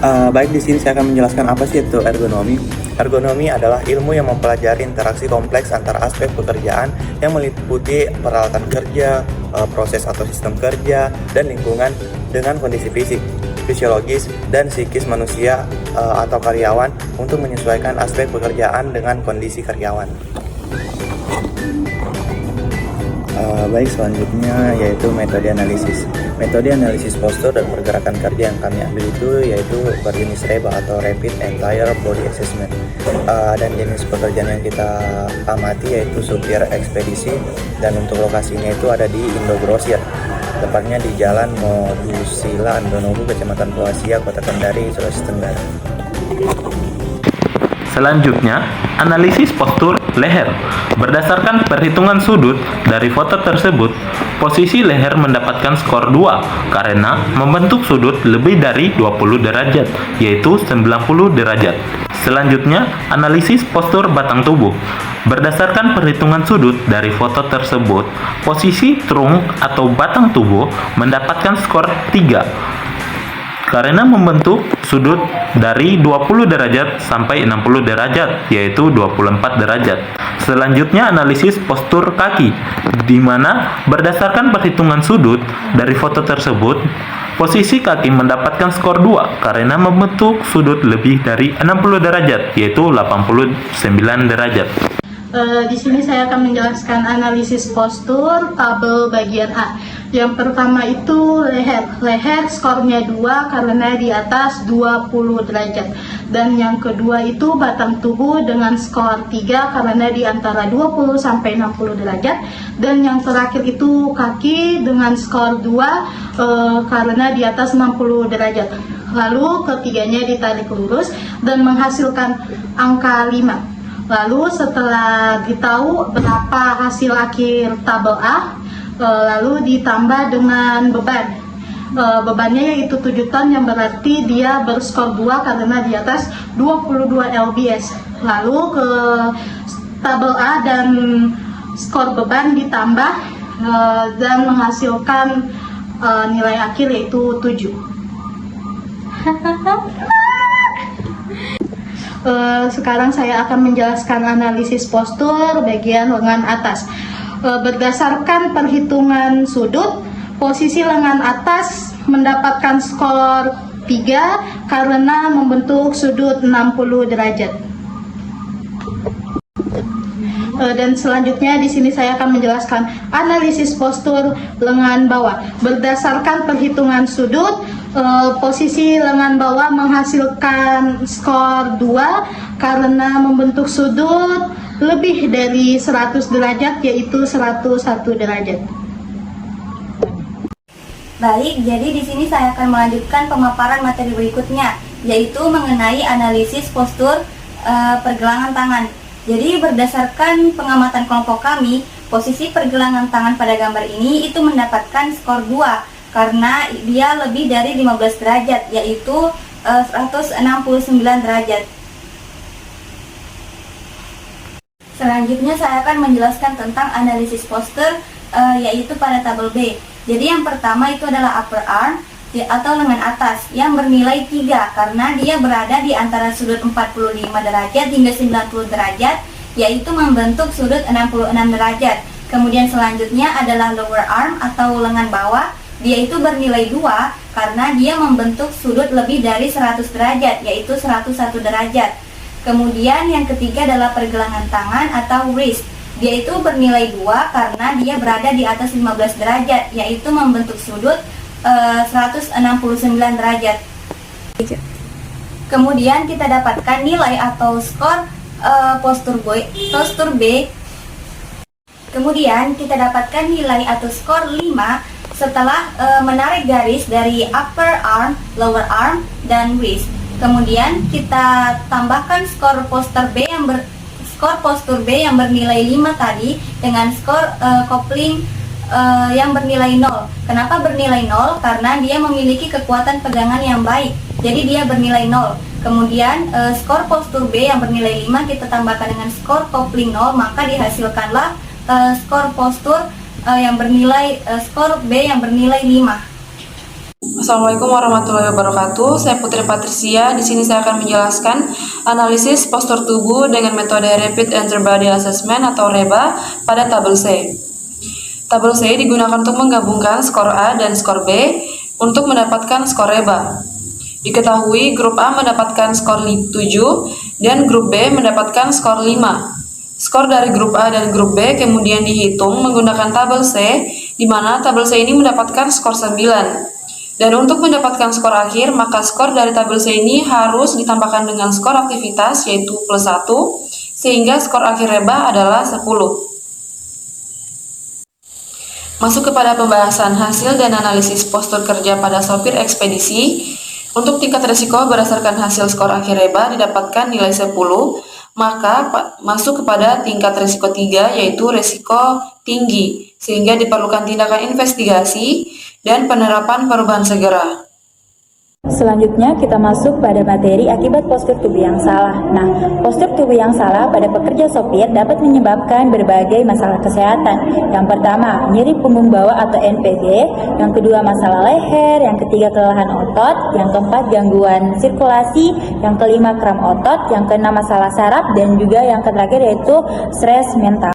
Baik, di sini saya akan menjelaskan apa sih itu ergonomi. Ergonomi adalah ilmu yang mempelajari interaksi kompleks antara aspek pekerjaan yang meliputi peralatan kerja, proses atau sistem kerja, dan lingkungan dengan kondisi fisik, fisiologis, dan psikis manusia atau karyawan untuk menyesuaikan aspek pekerjaan dengan kondisi karyawan. Baik, selanjutnya yaitu metode analisis. Metode analisis postur dan pergerakan kerja yang kami ambil itu yaitu berjenis REBA atau Rapid Entire Body Assessment. Dan jenis pekerjaan yang kita amati yaitu supir ekspedisi, dan untuk lokasinya itu ada di Indogrosir. Tepatnya di Jalan Modusila Andonobu, Kecamatan Poasia, Kota Kendari, Sulawesi Tenggara. Selanjutnya, analisis postur leher. Berdasarkan perhitungan sudut dari foto tersebut, posisi leher mendapatkan skor 2 karena membentuk sudut lebih dari 20 derajat, yaitu 90 derajat. Selanjutnya, analisis postur batang tubuh. Berdasarkan perhitungan sudut dari foto tersebut, posisi trunk atau batang tubuh mendapatkan skor 3 karena membentuk sudut dari 20 derajat sampai 60 derajat, yaitu 24 derajat. Selanjutnya, analisis postur kaki, di mana berdasarkan perhitungan sudut dari foto tersebut, posisi kaki mendapatkan skor 2 karena membentuk sudut lebih dari 60 derajat, yaitu 89 derajat. Di sini saya akan menjelaskan analisis postur tabel bagian A. Yang pertama itu leher. Leher skornya 2 karena di atas 20 derajat. Dan yang kedua itu batang tubuh dengan skor 3 karena di antara 20 sampai 60 derajat. Dan yang terakhir itu kaki dengan skor 2 karena di atas 60 derajat. Lalu ketiganya ditarik lurus dan menghasilkan angka 5. Lalu setelah ditahu berapa hasil akhir tabel A, lalu ditambah dengan beban. Bebannya yaitu 7 ton yang berarti dia berskor 2 karena di atas 22 lbs. Lalu ke tabel A dan skor beban ditambah dan menghasilkan nilai akhir yaitu 7. Sekarang saya akan menjelaskan analisis postur bagian lengan atas. Berdasarkan perhitungan sudut, posisi lengan atas mendapatkan skor 3 karena membentuk sudut 60 derajat. Dan selanjutnya di sini saya akan menjelaskan analisis postur lengan bawah. Berdasarkan perhitungan sudut, posisi lengan bawah menghasilkan skor 2 karena membentuk sudut lebih dari 100 derajat, yaitu 101 derajat. Baik, jadi di sini saya akan melanjutkan pemaparan materi berikutnya, yaitu mengenai analisis postur pergelangan tangan. Jadi berdasarkan pengamatan kelompok kami, posisi pergelangan tangan pada gambar ini itu mendapatkan skor 2 karena dia lebih dari 15 derajat, yaitu 169 derajat. Selanjutnya saya akan menjelaskan tentang analisis postur yaitu pada tabel B. Jadi yang pertama itu adalah upper arm atau lengan atas yang bernilai 3 karena dia berada di antara sudut 45 derajat hingga 90 derajat, yaitu membentuk sudut 66 derajat. Kemudian selanjutnya adalah lower arm atau lengan bawah, dia itu bernilai 2 karena dia membentuk sudut lebih dari 100 derajat, yaitu 101 derajat. Kemudian yang ketiga adalah pergelangan tangan atau wrist, dia itu bernilai 2 karena dia berada di atas 15 derajat, yaitu membentuk sudut 169 derajat. Kemudian kita dapatkan nilai atau skor postur B. Kemudian kita dapatkan nilai atau skor 5 setelah menarik garis dari upper arm, lower arm, dan wrist. Kemudian kita tambahkan skor postur B yang bernilai 5 tadi dengan skor coupling yang bernilai 0. Kenapa bernilai 0? Karena dia memiliki kekuatan pegangan yang baik, jadi dia bernilai 0. Kemudian skor postur B yang bernilai 5 kita tambahkan dengan skor coupling 0, maka dihasilkanlah skor postur yang bernilai skor B yang bernilai 5. Assalamualaikum warahmatullahi wabarakatuh. Saya Putri Patricia. Di sini saya akan menjelaskan analisis postur tubuh dengan metode Rapid Interbody Assessment atau REBA pada tabel C. Tabel C digunakan untuk menggabungkan skor A dan skor B untuk mendapatkan skor REBA. Diketahui grup A mendapatkan skor 7 dan grup B mendapatkan skor 5. Skor dari grup A dan grup B kemudian dihitung menggunakan tabel C, di mana tabel C ini mendapatkan skor 9. Dan untuk mendapatkan skor akhir, maka skor dari tabel C ini harus ditambahkan dengan skor aktivitas, yaitu plus 1, sehingga skor akhir REBA adalah 10. Masuk kepada pembahasan hasil dan analisis postur kerja pada sopir ekspedisi. Untuk tingkat risiko berdasarkan hasil skor akhir REBA didapatkan nilai 10, maka masuk kepada tingkat risiko 3, yaitu risiko tinggi, sehingga diperlukan tindakan investigasi dan penerapan perubahan segera. Selanjutnya kita masuk pada materi akibat postur tubuh yang salah. Nah, postur tubuh yang salah pada pekerja sopir dapat menyebabkan berbagai masalah kesehatan. Yang pertama, nyeri punggung bawah atau NPB. Yang kedua, masalah leher. Yang ketiga, kelelahan otot. Yang keempat, gangguan sirkulasi. Yang kelima, kram otot. Yang keenam, masalah saraf. Dan juga yang terakhir yaitu stres mental.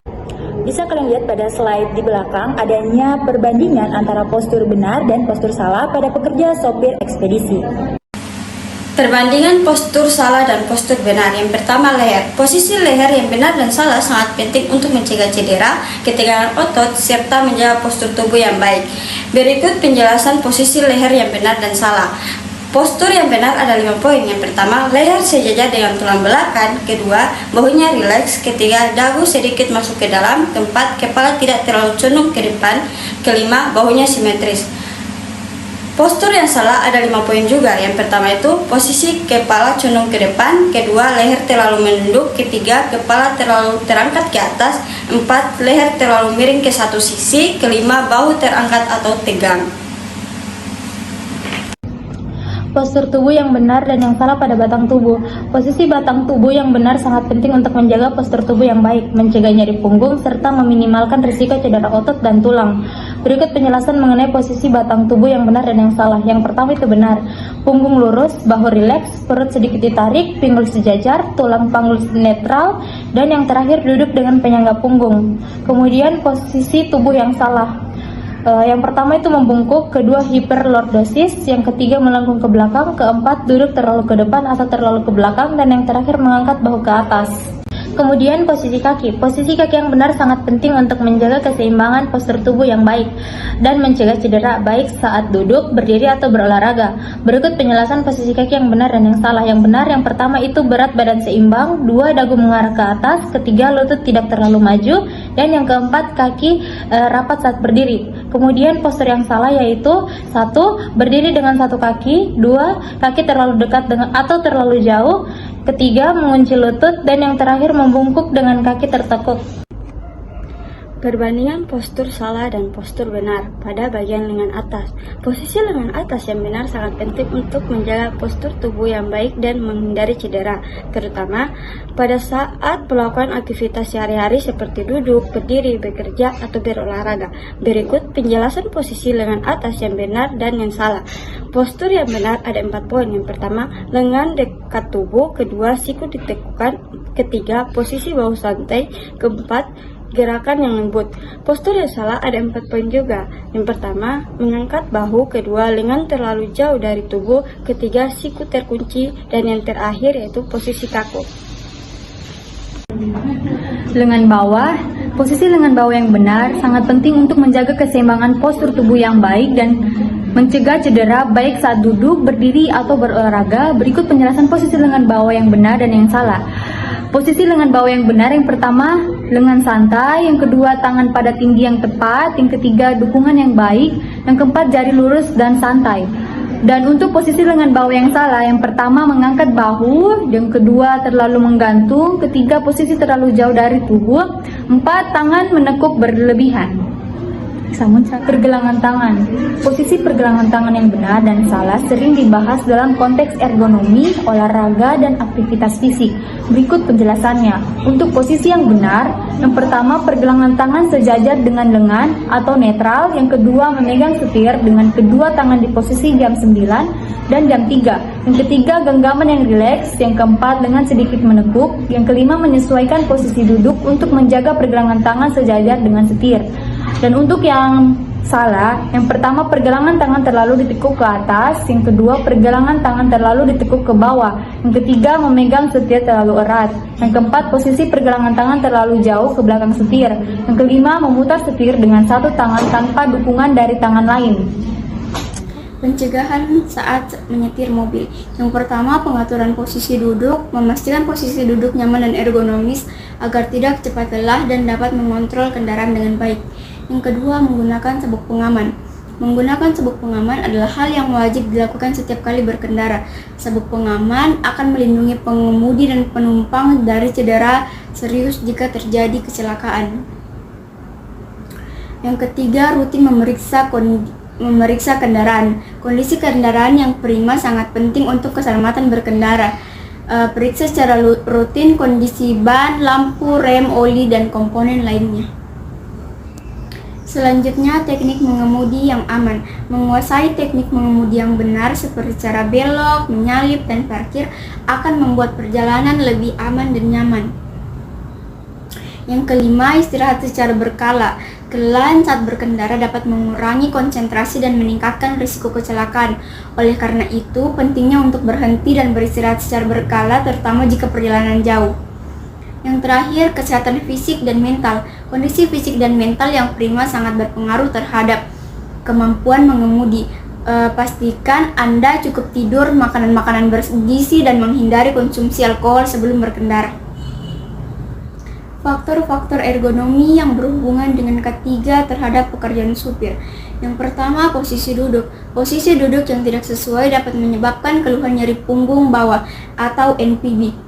Bisa kalian lihat pada slide di belakang adanya perbandingan antara postur benar dan postur salah pada pekerja sopir ekspedisi. Perbandingan postur salah dan postur benar. Yang pertama, leher. Posisi leher yang benar dan salah sangat penting untuk mencegah cedera, ketegangan otot, serta menjaga postur tubuh yang baik. Berikut penjelasan posisi leher yang benar dan salah. Postur yang benar ada 5 poin. Yang pertama, leher sejajar dengan tulang belakang. Kedua, bahunya rileks. Ketiga, dagu sedikit masuk ke dalam. Keempat, kepala tidak terlalu condong ke depan. Kelima, bahunya simetris. Postur yang salah ada 5 poin juga. Yang pertama itu posisi kepala condong ke depan. Kedua, leher terlalu menunduk. Ketiga, kepala terlalu terangkat ke atas. 4, leher terlalu miring ke satu sisi. Kelima, bahu terangkat atau tegang. Postur tubuh yang benar dan yang salah pada batang tubuh. Posisi batang tubuh yang benar sangat penting untuk menjaga postur tubuh yang baik, mencegah nyeri punggung, serta meminimalkan risiko cedera otot dan tulang. Berikut penjelasan mengenai posisi batang tubuh yang benar dan yang salah. Yang pertama itu benar. Punggung lurus, bahu rileks, perut sedikit ditarik, pinggul sejajar, tulang panggul netral, dan yang terakhir duduk dengan penyangga punggung. Kemudian posisi tubuh yang salah. Yang pertama itu membungkuk, kedua hiperlordosis, yang ketiga melengkung ke belakang, keempat duduk terlalu ke depan atau terlalu ke belakang, dan yang terakhir mengangkat bahu ke atas. Kemudian posisi kaki. Posisi kaki yang benar sangat penting untuk menjaga keseimbangan postur tubuh yang baik dan mencegah cedera baik saat duduk, berdiri, atau berolahraga. Berikut penjelasan posisi kaki yang benar dan yang salah. Yang benar, yang pertama itu berat badan seimbang, 2 dagu mengarah ke atas, ketiga lutut tidak terlalu maju, dan yang keempat kaki rapat saat berdiri. Kemudian postur yang salah yaitu 1. Berdiri dengan satu kaki, 2. Kaki terlalu dekat dengan atau terlalu jauh, ketiga mengunci lutut, dan yang terakhir membungkuk dengan kaki tertekuk. Perbandingan postur salah dan postur benar pada bagian lengan atas. Posisi lengan atas yang benar sangat penting untuk menjaga postur tubuh yang baik dan menghindari cedera, terutama pada saat melakukan aktivitas sehari-hari seperti duduk, berdiri, bekerja, atau berolahraga. Berikut penjelasan posisi lengan atas yang benar dan yang salah. Postur yang benar ada 4 poin. Yang pertama, lengan dekat tubuh. Kedua, siku ditekukan. Ketiga, posisi bahu santai. Keempat, gerakan yang lembut. Postur yang salah ada 4 poin juga. Yang pertama, mengangkat bahu. Kedua, lengan terlalu jauh dari tubuh. Ketiga, siku terkunci. Dan yang terakhir yaitu posisi kaku. Lengan bawah. Posisi lengan bawah yang benar sangat penting untuk menjaga keseimbangan postur tubuh yang baik dan mencegah cedera baik saat duduk, berdiri, atau berolahraga. Berikut penjelasan posisi lengan bawah yang benar dan yang salah. Posisi lengan bawah yang benar, yang pertama lengan santai, yang kedua tangan pada tinggi yang tepat, yang ketiga dukungan yang baik, yang keempat jari lurus dan santai. Dan untuk posisi lengan bawah yang salah, yang pertama mengangkat bahu, yang kedua terlalu menggantung, ketiga posisi terlalu jauh dari tubuh, 4 tangan menekuk berlebihan. Pergelangan tangan. Posisi pergelangan tangan yang benar dan salah sering dibahas dalam konteks ergonomi, olahraga, dan aktivitas fisik. Berikut penjelasannya. Untuk posisi yang benar, yang pertama pergelangan tangan sejajar dengan lengan atau netral, yang kedua memegang setir dengan kedua tangan di posisi jam 9 dan jam 3. Yang ketiga genggaman yang rileks, yang keempat lengan sedikit menekuk, yang kelima menyesuaikan posisi duduk untuk menjaga pergelangan tangan sejajar dengan setir. Dan untuk yang salah, yang pertama pergelangan tangan terlalu ditekuk ke atas, yang kedua pergelangan tangan terlalu ditekuk ke bawah, yang ketiga memegang setir terlalu erat, yang keempat posisi pergelangan tangan terlalu jauh ke belakang setir, yang kelima memutar setir dengan satu tangan tanpa dukungan dari tangan lain. Pencegahan saat menyetir mobil. Yang pertama, pengaturan posisi duduk, memastikan posisi duduk nyaman dan ergonomis agar tidak cepat lelah dan dapat mengontrol kendaraan dengan baik. Yang kedua, menggunakan sabuk pengaman. Menggunakan sabuk pengaman adalah hal yang wajib dilakukan setiap kali berkendara. Sabuk pengaman akan melindungi pengemudi dan penumpang dari cedera serius jika terjadi kecelakaan. Yang ketiga, rutin memeriksa kendaraan. Kondisi kendaraan yang prima sangat penting untuk keselamatan berkendara. Periksa secara rutin kondisi ban, lampu, rem, oli, dan komponen lainnya. Selanjutnya, teknik mengemudi yang aman. Menguasai teknik mengemudi yang benar seperti cara belok, menyalip, dan parkir akan membuat perjalanan lebih aman dan nyaman. Yang kelima, istirahat secara berkala. Kelelahan saat berkendara dapat mengurangi konsentrasi dan meningkatkan risiko kecelakaan. Oleh karena itu, pentingnya untuk berhenti dan beristirahat secara berkala, terutama jika perjalanan jauh. Yang terakhir, kesehatan fisik dan mental. Kondisi fisik dan mental yang prima sangat berpengaruh terhadap kemampuan mengemudi. Pastikan Anda cukup tidur, makanan-makanan bergizi, dan menghindari konsumsi alkohol sebelum berkendara. Faktor-faktor ergonomi yang berhubungan dengan ketiga terhadap pekerjaan supir. Yang pertama, posisi duduk. Posisi duduk yang tidak sesuai dapat menyebabkan keluhan nyeri punggung bawah atau NPB.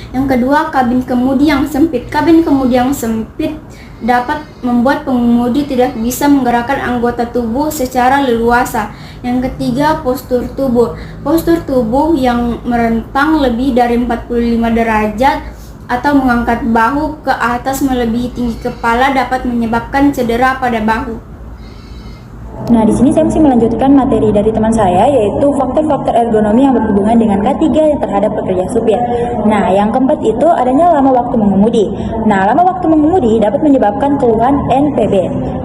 Yang kedua, kabin kemudi yang sempit. Kabin kemudi yang sempit dapat membuat pengemudi tidak bisa menggerakkan anggota tubuh secara leluasa. Yang ketiga, postur tubuh. Postur tubuh yang merentang lebih dari 45 derajat atau mengangkat bahu ke atas melebihi tinggi kepala dapat menyebabkan cedera pada bahu. Nah, di sini saya masih melanjutkan materi dari teman saya, yaitu faktor-faktor ergonomi yang berhubungan dengan K3 yang terhadap pekerja supir. Nah, yang keempat itu adanya lama waktu mengemudi. Nah, lama waktu mengemudi dapat menyebabkan keluhan NPB.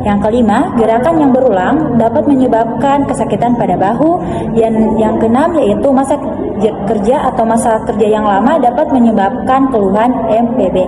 Yang kelima, gerakan yang berulang dapat menyebabkan kesakitan pada bahu. Yang keenam yaitu masa kerja atau masa kerja yang lama dapat menyebabkan keluhan MPB.